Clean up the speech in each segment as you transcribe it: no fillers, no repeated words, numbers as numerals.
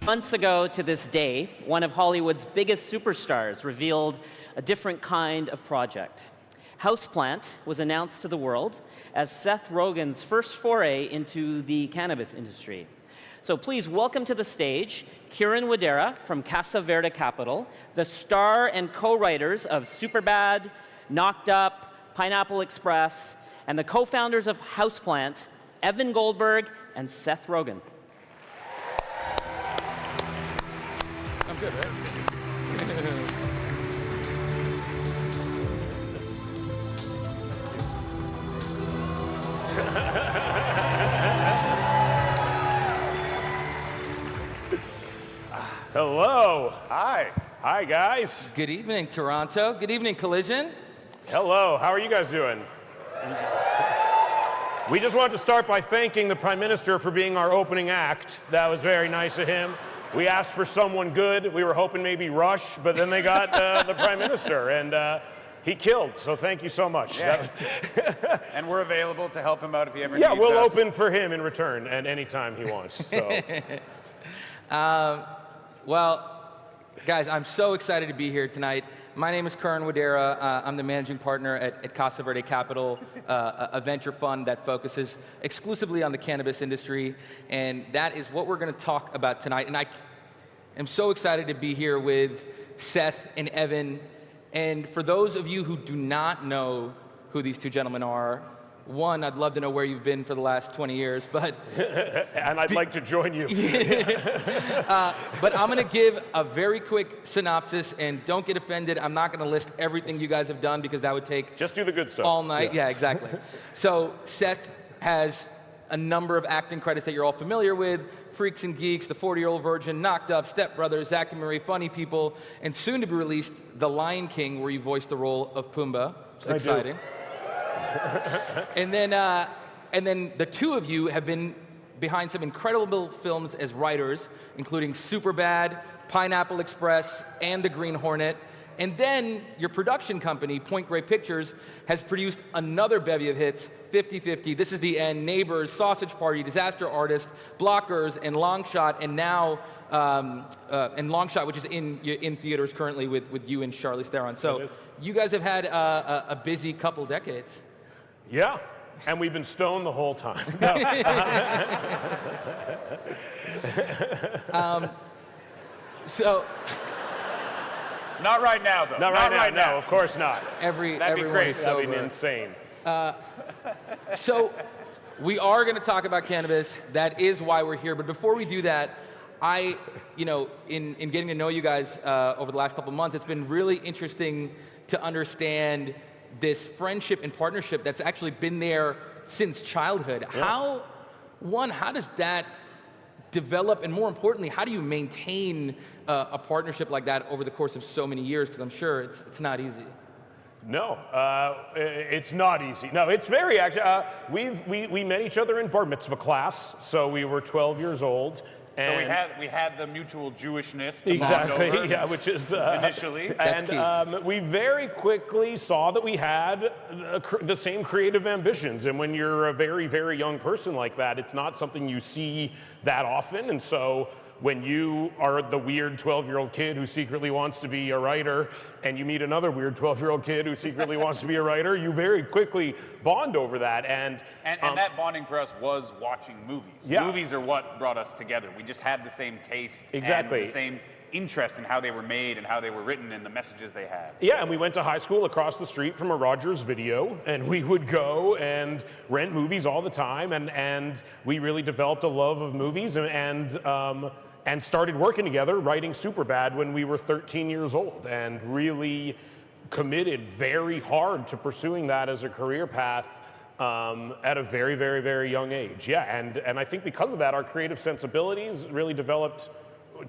Months ago to this day, one of Hollywood's biggest superstars revealed a different kind of project. Houseplant was announced to the world as Seth Rogen's first foray into the cannabis industry. So please welcome to the stage Karan and Wadhera from Casa Verde Capital, the star and co-writers of Superbad, Knocked Up, Pineapple Express, and the co-founders of Houseplant, Evan Goldberg and Seth Rogen. I'm good, right? Hello. Hi. Hi, guys. Good evening, Toronto. Good evening, Collision. Hello. How are you guys doing? We just wanted to start by thanking the Prime Minister for being our opening act. That was very nice of him. We asked for someone good. We were hoping maybe Rush, but then they got the Prime Minister, and he killed. So thank you so much. Yeah. And we're available to help him out if he ever needs us. Yeah, we'll open for him in return, and anytime he wants. So. Well, guys, I'm so excited to be here tonight. My name is Karan Wadhera. I'm the managing partner at Casa Verde Capital, a venture fund that focuses exclusively on the cannabis industry, and that is what we're going to talk about tonight. And I am so excited to be here with Seth and Evan. And for those of you who do not know who these two gentlemen are, one, I'd love to know where you've been for the last 20 years, but... and I'd like to join you. But I'm going to give a very quick synopsis, and don't get offended. I'm not going to list everything you guys have done because that would take... Just do the good stuff. All night. Yeah, exactly. So Seth has a number of acting credits that you're all familiar with: Freaks and Geeks, The 40-Year-Old Virgin, Knocked Up, Step Brothers, Zack and Miri, Funny People, and soon to be released, The Lion King, where you voiced the role of Pumbaa, which is exciting. And then the two of you have been behind some incredible films as writers, including Superbad, Pineapple Express, and The Green Hornet. And then your production company, Point Grey Pictures, has produced another bevy of hits: 50-50, This Is the End, Neighbors, Sausage Party, Disaster Artist, Blockers, and Long Shot, and now Long Shot, which is in theaters currently with you and Charlize Theron. So you guys have had a busy couple decades. Yeah, and we've been stoned the whole time. So. Not right now, though. Not right now. No, of course not. That'd be Everyone's crazy. That'd be sober. insane. So we are going to talk about cannabis. That is why we're here. But before we do that, in getting to know you guys over the last couple of months, it's been really interesting to understand this friendship and partnership that's actually been there since childhood. Yeah. How does that develop, and more importantly, how do you maintain a partnership like that over the course of so many years? Because I'm sure it's not easy. No, it's not easy. No, it's very actually. We met each other in bar mitzvah class, so we were 12 years old. So we had the mutual Jewishness to Exactly, bond over, yeah, which is initially. And we very quickly saw that we had the same creative ambitions. And when you're a very, very young person like that, it's not something you see that often. And so when you are the weird 12-year-old kid who secretly wants to be a writer, and you meet another weird 12-year-old kid who secretly wants to be a writer, you very quickly bond over that. And that bonding for us was watching movies. Yeah. Movies are what brought us together. We just had the same taste. Exactly. And the same interest in how they were made and how they were written and the messages they had. Yeah, and we went to high school across the street from a Rogers Video, and we would go and rent movies all the time, and we really developed a love of movies and started working together writing Superbad when we were 13 years old, and really committed very hard to pursuing that as a career path at a very, very, very young age. Yeah, and I think because of that, our creative sensibilities really developed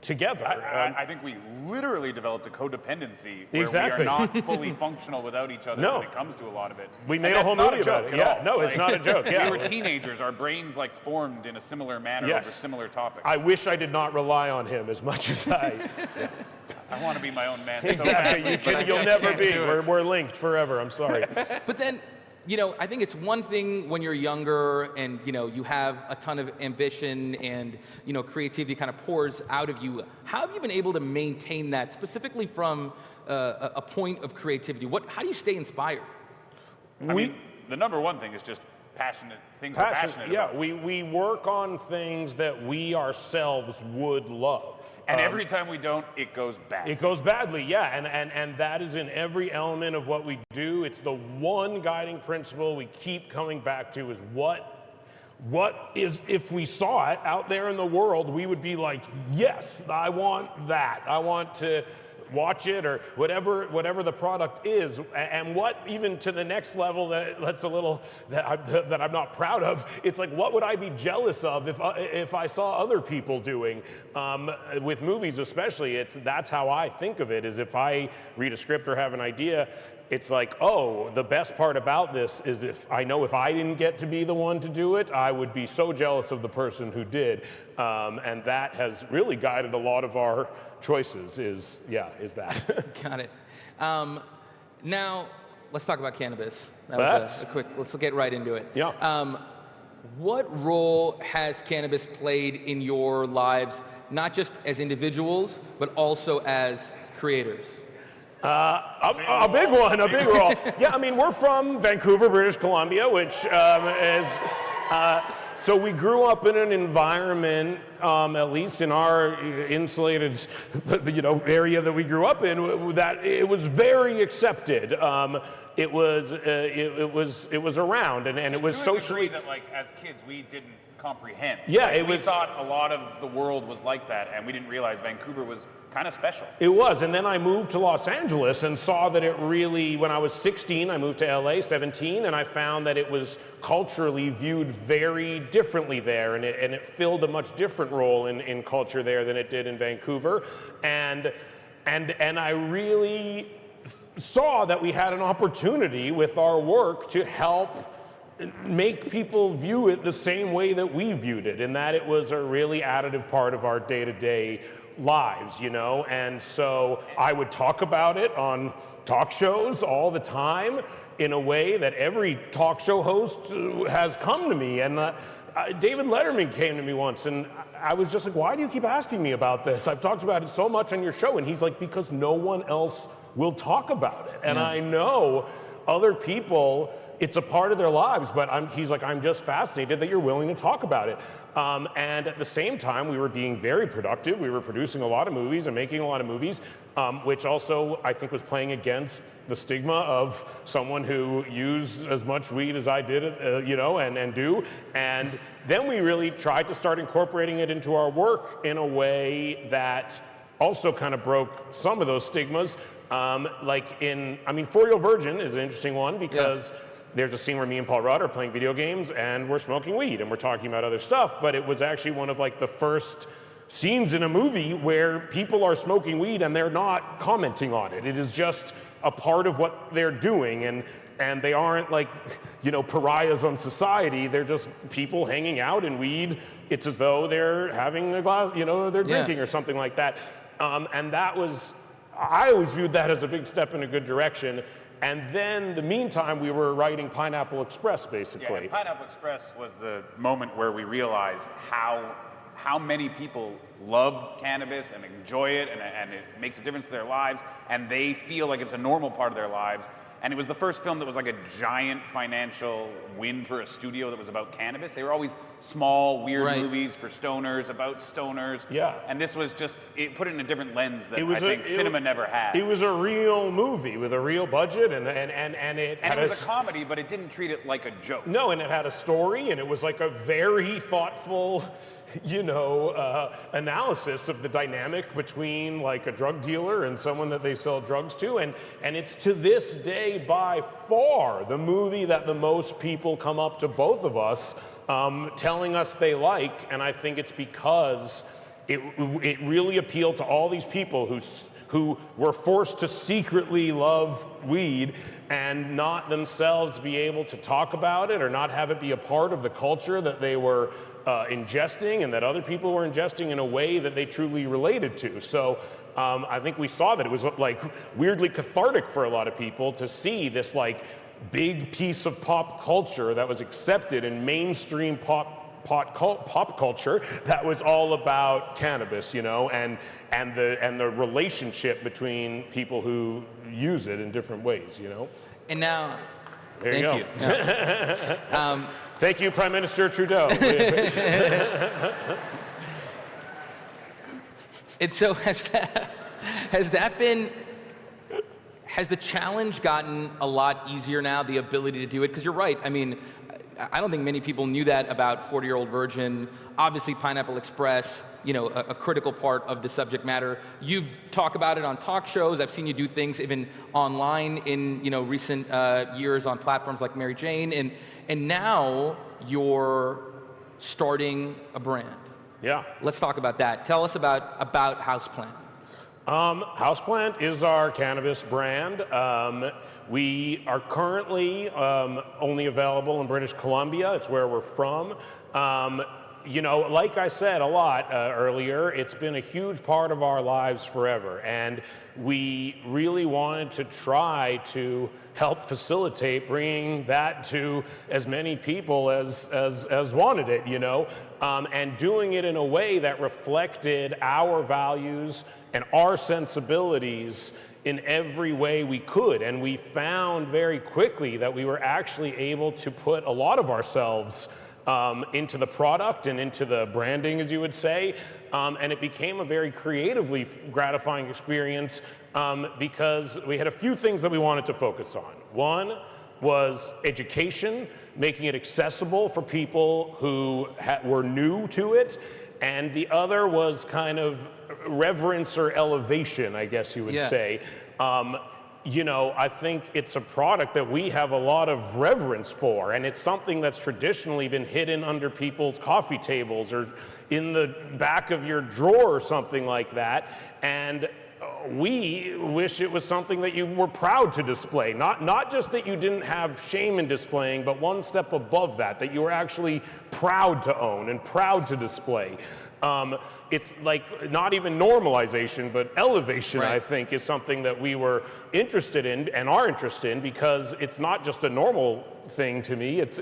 together. I think we literally developed a codependency where Exactly. we are not fully functional without each other No. when it comes to a lot of it. We made And a whole that's not movie about joke it. at Yeah, all. no, it's not a joke. Yeah. We were teenagers. Our brains formed in a similar manner Yes. over similar topics. I wish I did not rely on him as much as I. I want to be my own man. Exactly. You'll never be. We're linked forever. I'm sorry. But then you know, I think it's one thing when you're younger and, you know, you have a ton of ambition and, you know, creativity kind of pours out of you. How have you been able to maintain that, specifically from a point of creativity? How do you stay inspired? I mean, the number one thing is just passionate things. We're passionate yeah, about. we work on things that we ourselves would love. And every time we don't, it goes bad. It goes badly, yeah, and that is in every element of what we do. It's the one guiding principle we keep coming back to is what is, if we saw it out there in the world, we would be like, yes, I want that. I want to watch it or whatever the product is, and what even to the next level that's a little that I'm not proud of. It's like, what would I be jealous of if I saw other people doing with movies, especially? That's how I think of it. Is if I read a script or have an idea, it's like, oh, the best part about this is if I didn't get to be the one to do it, I would be so jealous of the person who did, and that has really guided a lot of our choices. Is that. Got it. Now, let's talk about cannabis. That was a quick. Let's get right into it. Yeah. What role has cannabis played in your lives, not just as individuals, but also as creators? A big role. Yeah, I mean, we're from Vancouver, British Columbia, which is, so we grew up in an environment, at least in our insulated, area that we grew up in, that it was very accepted. It was around, and it was socially. That, like, as kids, we didn't comprehend. Yeah, we thought a lot of the world was like that, and we didn't realize Vancouver was kind of special. It was, and then I moved to Los Angeles and saw that it really, when I was 16, I moved to LA, 17, and I found that it was culturally viewed very differently there, and it filled a much different role in culture there than it did in Vancouver, and I really saw that we had an opportunity with our work to help make people view it the same way that we viewed it, and that it was a really additive part of our day-to-day lives, and so I would talk about it on talk shows all the time in a way that every talk show host has come to me, and David Letterman came to me once, and I was just like, why do you keep asking me about this? I've talked about it so much on your show, and he's like, because no one else will talk about it, and I know other people, it's a part of their lives, but he's like, I'm just fascinated that you're willing to talk about it. And at the same time, we were being very productive. We were producing a lot of movies and making a lot of movies, which also I think was playing against the stigma of someone who used as much weed as I did, and do. And then we really tried to start incorporating it into our work in a way that also kind of broke some of those stigmas. 4-Year-Old Virgin is an interesting one because there's a scene where me and Paul Rudd are playing video games and we're smoking weed and we're talking about other stuff, but it was actually one of the first scenes in a movie where people are smoking weed and they're not commenting on it. It is just a part of what they're doing, and they aren't pariahs on society. They're just people hanging out, and weed, it's as though they're having a glass, they're drinking or something like that. And that was, I always viewed that as a big step in a good direction. And then, the meantime, we were writing Pineapple Express, basically. Yeah, Pineapple Express was the moment where we realized how many people love cannabis and enjoy it, and it makes a difference to their lives, and they feel like it's a normal part of their lives. And it was the first film that was like a giant financial win for a studio that was about cannabis. They were always small, weird movies for stoners, about stoners. Yeah. And this was just, it put it in a different lens that I think cinema never had. It was a real movie with a real budget, and it was a comedy, but it didn't treat it like a joke. No, and it had a story, and it was like a very thoughtful, analysis of the dynamic between a drug dealer and someone that they sell drugs to, and it's to this day by far the movie that the most people come up to both of us telling us they like, and I think it's because it really appealed to all these people who were forced to secretly love weed and not themselves be able to talk about it or not have it be a part of the culture that they were ingesting and that other people were ingesting in a way that they truly related to. So I think we saw that it was weirdly cathartic for a lot of people to see this big piece of pop culture that was accepted in mainstream pop culture that was all about cannabis, you know, and the relationship between people who use it in different ways, you know. And now, There you thank go. you. Yeah. Thank you, Prime Minister Trudeau. And so has the challenge gotten a lot easier now, the ability to do it? Because you're right. I mean, I don't think many people knew that about 40-Year-Old Virgin. Obviously, Pineapple Express, you know, a critical part of the subject matter. You've talked about it on talk shows. I've seen you do things even online in, you know, recent years on platforms like Mary Jane. And now you're starting a brand. Yeah. Let's talk about that. Tell us about Houseplant. Houseplant is our cannabis brand. We are currently only available in British Columbia. It's where we're from. You know, like I said a lot earlier, it's been a huge part of our lives forever. And we really wanted to try to help facilitate bringing that to as many people as wanted it, you know, and doing it in a way that reflected our values and our sensibilities in every way we could. And we found very quickly that we were actually able to put a lot of ourselves into the product and into the branding, as you would say, and it became a very creatively gratifying experience because we had a few things that we wanted to focus on. One was education, making it accessible for people who were new to it, and the other was kind of reverence or elevation, I guess you would say. You know, I think it's a product that we have a lot of reverence for, and it's something that's traditionally been hidden under people's coffee tables or in the back of your drawer or something like that. And we wish it was something that you were proud to display. Not just that you didn't have shame in displaying, but one step above that, that you were actually proud to own and proud to display. It's like not even normalization, but elevation, right. I think, is something that we were interested in and are interested in because it's not just a normal thing to me. It's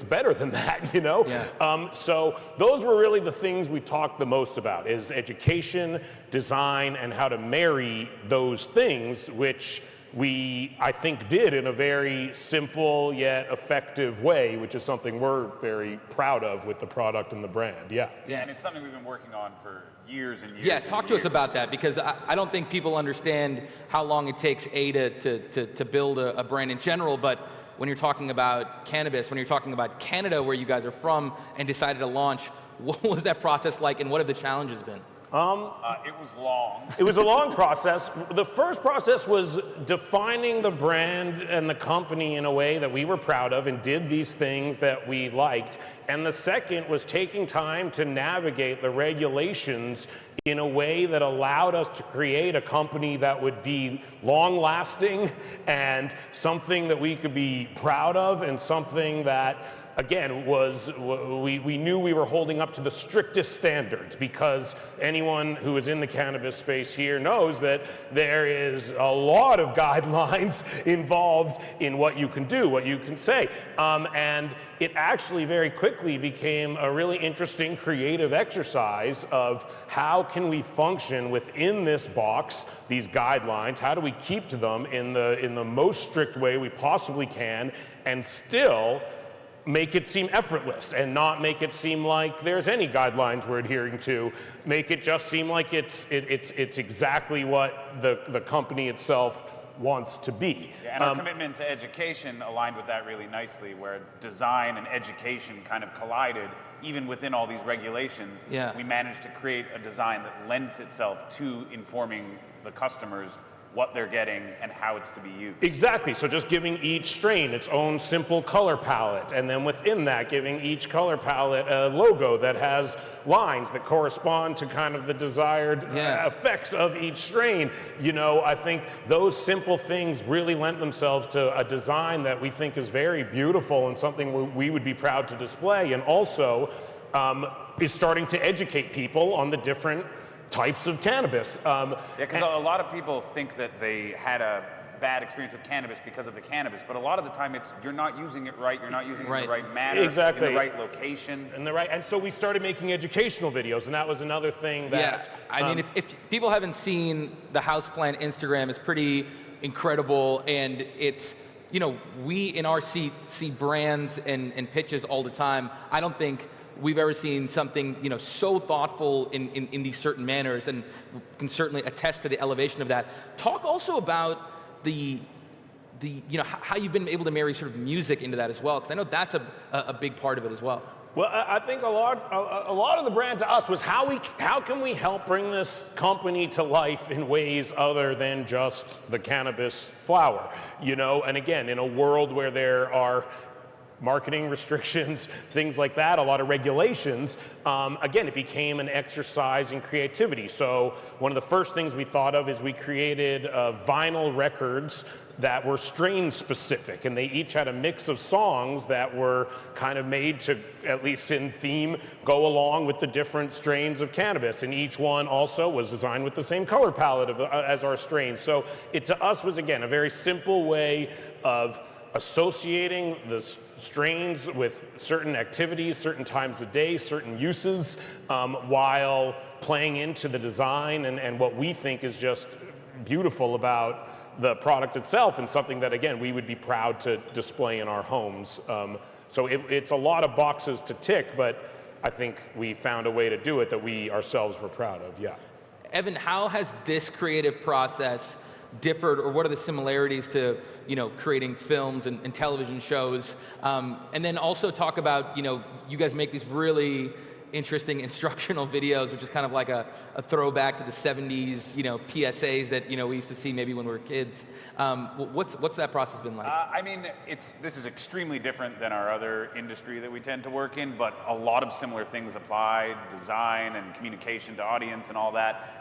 better than that, you know? Yeah. So those were really the things we talked the most about, is education, design, and how to marry those things, which we, I think, did in a very simple yet effective way, which is something we're very proud of with the product and the brand. Yeah. Yeah, and it's something we've been working on for years and years. Yeah, talk to us about that, because I don't think people understand how long it takes to build a brand in general, but when you're talking about cannabis, when you're talking about Canada, where you guys are from, and decided to launch, what was that process like, and what have the challenges been? It was long. It was a long process. The first process was defining the brand and the company in a way that we were proud of and did these things that we liked. And the second was taking time to navigate the regulations in a way that allowed us to create a company that would be long-lasting and something that we could be proud of, and something that, again, was we knew we were holding up to the strictest standards, because anyone who is in the cannabis space here knows that there is a lot of guidelines involved in what you can do, what you can say. And it actually very quickly became a really interesting creative exercise of how can we function within this box, these guidelines, how do we keep to them in the most strict way we possibly can, and still make it seem effortless and not make it seem like there's any guidelines we're adhering to. Make it just seem like it's exactly what the company itself wants to be. Yeah, and our commitment to education aligned with that really nicely, where design and education kind of collided. Even within all these regulations, we managed to create a design that lends itself to informing the customers what they're getting and how it's to be used. Exactly, so just giving each strain its own simple color palette, and then within that giving each color palette a logo that has lines that correspond to kind of the desired effects of each strain. You know, I think those simple things really lent themselves to a design that we think is very beautiful and something we would be proud to display, and also is starting to educate people on the different types of cannabis. Because a lot of people think that they had a bad experience with cannabis because of the cannabis, but a lot of the time it's you're not using it right, you're not using it in the right manner, exactly, in the right location. And so we started making educational videos, and that was another thing that... Yeah, I mean, if people haven't seen the Houseplant Instagram, it's pretty incredible, and it's, you know, we in our seat see brands and pitches all the time. I don't think we've ever seen something, you know, so thoughtful in these certain manners, and can certainly attest to the elevation of that. Talk also about the you know, how you've been able to marry sort of music into that as well, because I know that's a big part of it as well. Well, I think a lot of the brand to us was how can we help bring this company to life in ways other than just the cannabis flower, you know? And again, in a world where there are marketing restrictions, things like that, a lot of regulations, again, it became an exercise in creativity. So one of the first things we thought of is we created vinyl records that were strain specific, and they each had a mix of songs that were kind of made to, at least in theme, go along with the different strains of cannabis, and each one also was designed with the same color palette as our strains. So it to us was, again, a very simple way of associating the strains with certain activities, certain times of day, certain uses, while playing into the design and what we think is just beautiful about the product itself, and something that, again, we would be proud to display in our homes. So it's a lot of boxes to tick, but I think we found a way to do it that we ourselves were proud of, yeah. Evan, how has this creative process differed, or what are the similarities to, you know, creating films and television shows? And then also talk about, you know, you guys make these really interesting instructional videos, which is kind of like a throwback to the 70s, you know, PSAs that, you know, we used to see maybe when we were kids. What's that process been like? I mean, this is extremely different than our other industry that we tend to work in, but a lot of similar things apply, design and communication to audience and all that.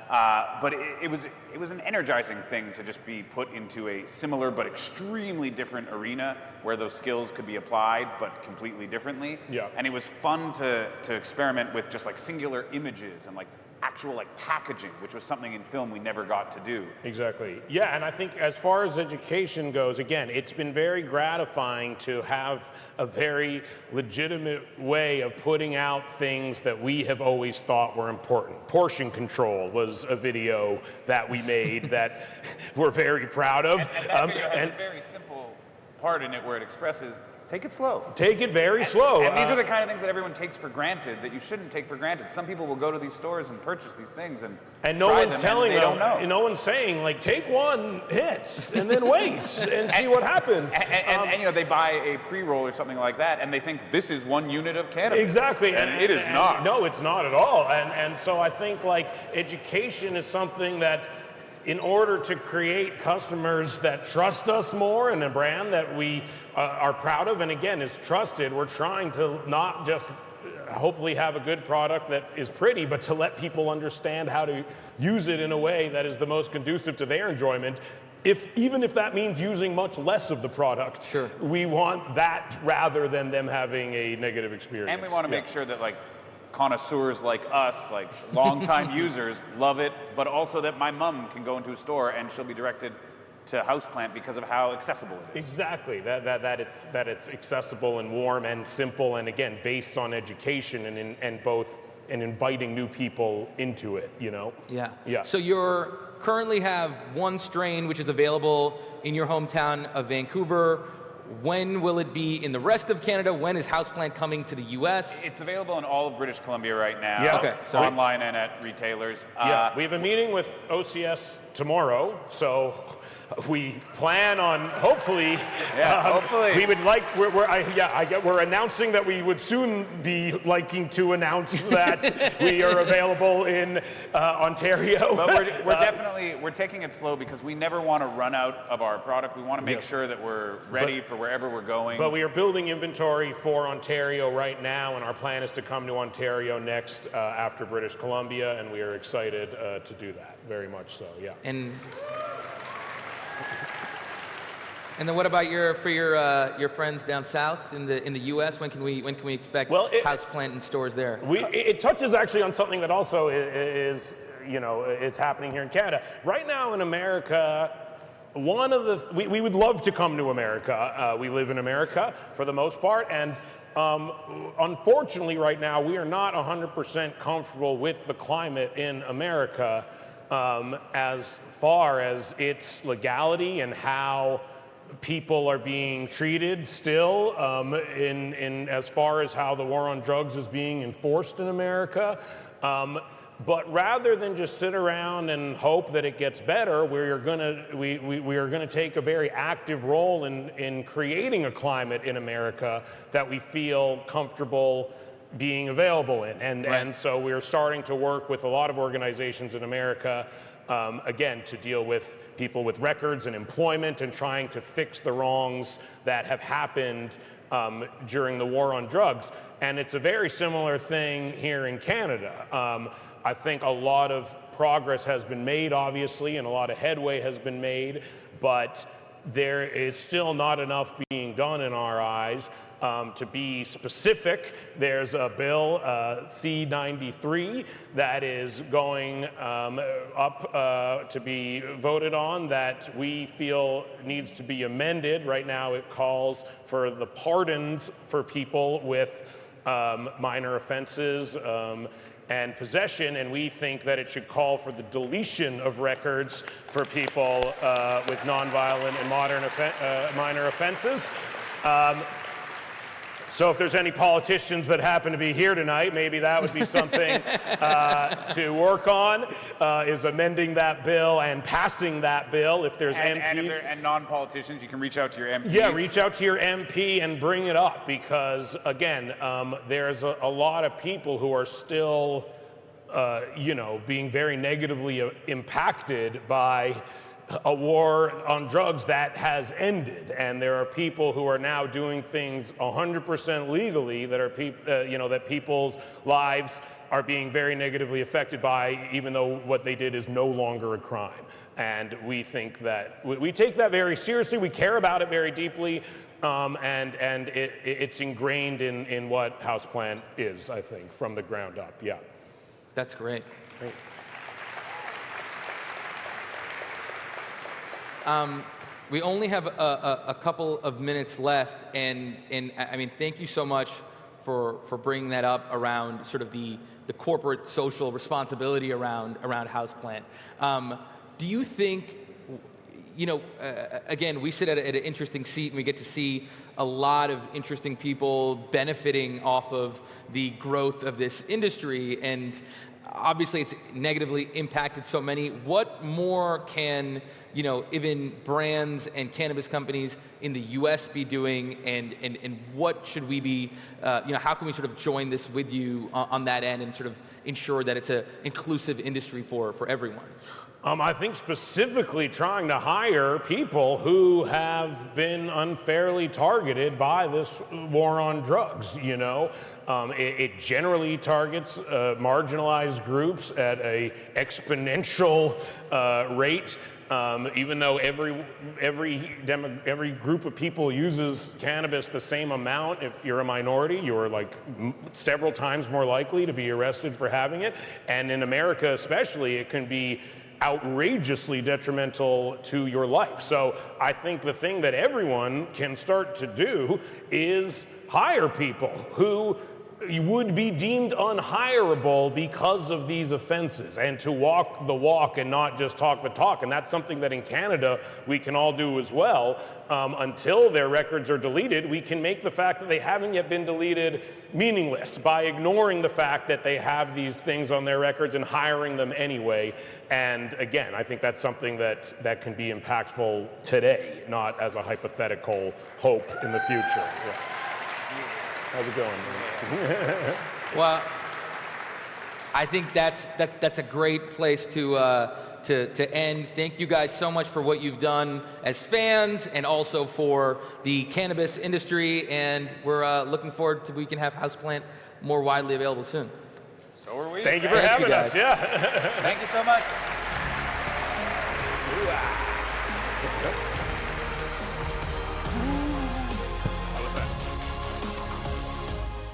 But it was an energizing thing to just be put into a similar but extremely different arena where those skills could be applied but completely differently. Yeah. And it was fun to experiment with just like singular images and like actual like packaging, which was something in film we never got to do. Exactly. Yeah, and I think as far as education goes, again, it's been very gratifying to have a very legitimate way of putting out things that we have always thought were important. Portion control was a video that we made that we're very proud of. And that video has a very simple part in it where it expresses, take it slow. Take it very slow. And these are the kind of things that everyone takes for granted that you shouldn't take for granted. Some people will go to these stores and purchase these things and no try one's them telling and they them, don't know. no one's saying, like, take one hit and then wait and see what happens. And you know, they buy a pre-roll or something like that and they think this is 1 unit of cannabis. Exactly. And it is not. No, it's not at all. And so I think, like, education is something that, in order to create customers that trust us more and a brand that we are proud of and, again, is trusted, we're trying to not just hopefully have a good product that is pretty, but to let people understand how to use it in a way that is the most conducive to their enjoyment. Even if that means using much less of the product, sure, we want that rather than them having a negative experience. And we want to make sure that, like, connoisseurs like us, like longtime users, love it, but also that my mom can go into a store and she'll be directed to Houseplant because of how accessible it is. Exactly, that it's accessible and warm and simple, and again, based on education and inviting new people into it, you know? Yeah. Yeah. So you currently have one strain which is available in your hometown of Vancouver. When will it be in the rest of Canada? When is Houseplant coming to the US? It's available in all of British Columbia right now. Yeah. Okay. So online and at retailers. Yeah, we have a meeting with OCS tomorrow, so we plan on hopefully. Hopefully. We would like. We're announcing that we would soon be liking to announce that we are available in Ontario. But we're taking it slow because we never want to run out of our product. We want to make sure that we're ready for wherever we're going. But we are building inventory for Ontario right now, and our plan is to come to Ontario next after British Columbia, and we are excited to do that, very much so, yeah. And then what about your friends down south in the U.S.? When can we expect Houseplant in stores there? It touches actually on something that also is happening here in Canada right now in America. we would love to come to America. We live in America for the most part, and unfortunately right now we are not 100% comfortable with the climate in America as far as its legality and how people are being treated still in as far as how the war on drugs is being enforced in America. But rather than just sit around and hope that it gets better, we are going to take a very active role in creating a climate in America that we feel comfortable being available in. And so we're starting to work with a lot of organizations in America, again, to deal with people with records and employment and trying to fix the wrongs that have happened during the war on drugs. And it's a very similar thing here in Canada. I think a lot of progress has been made, obviously, and a lot of headway has been made, but there is still not enough being done in our eyes. To be specific, there's a bill, C-93, that is going up to be voted on that we feel needs to be amended. Right now it calls for the pardons for people with minor offenses and possession, and we think that it should call for the deletion of records for people with nonviolent and minor offenses. So if there's any politicians that happen to be here tonight, maybe that would be something to work on, is amending that bill and passing that bill. If there's MPs. And non-politicians, you can reach out to your MPs. Yeah, reach out to your MP and bring it up because, again, there's a lot of people who are still, being very negatively impacted by a war on drugs that has ended, and there are people who are now doing things 100% legally that are that people's lives are being very negatively affected by, even though what they did is no longer a crime. And we think that we take that very seriously. We care about it very deeply, and it's ingrained in what Houseplant is, I think, from the ground up. Yeah, that's great. Great. We only have a couple of minutes left, and I mean, thank you so much for bringing that up around sort of the corporate social responsibility around Houseplant. Do you think, again, we sit at an interesting seat and we get to see a lot of interesting people benefiting off of the growth of this industry, and obviously it's negatively impacted so many. What more can even brands and cannabis companies in the US be doing, and what should we be, how can we sort of join this with you on that end and sort of ensure that it's an inclusive industry for everyone? I think specifically trying to hire people who have been unfairly targeted by this war on drugs. It generally targets marginalized groups at a exponential rate. Even though every group of people uses cannabis the same amount, if you're a minority, you're like several times more likely to be arrested for having it. And in America especially, it can be outrageously detrimental to your life. So I think the thing that everyone can start to do is hire people who would be deemed unhireable because of these offenses, and to walk the walk and not just talk the talk. And that's something that in Canada we can all do as well. Until their records are deleted, we can make the fact that they haven't yet been deleted meaningless by ignoring the fact that they have these things on their records and hiring them anyway. And again, I think that's something that can be impactful today, not as a hypothetical hope in the future. Yeah. How's it going, man? Well, I think that's a great place to end. Thank you guys so much for what you've done as fans and also for the cannabis industry. And we're looking forward to we can have Houseplant more widely available soon. So are we. Thank you for having us. Yeah. Thank you so much. Ooh-ah.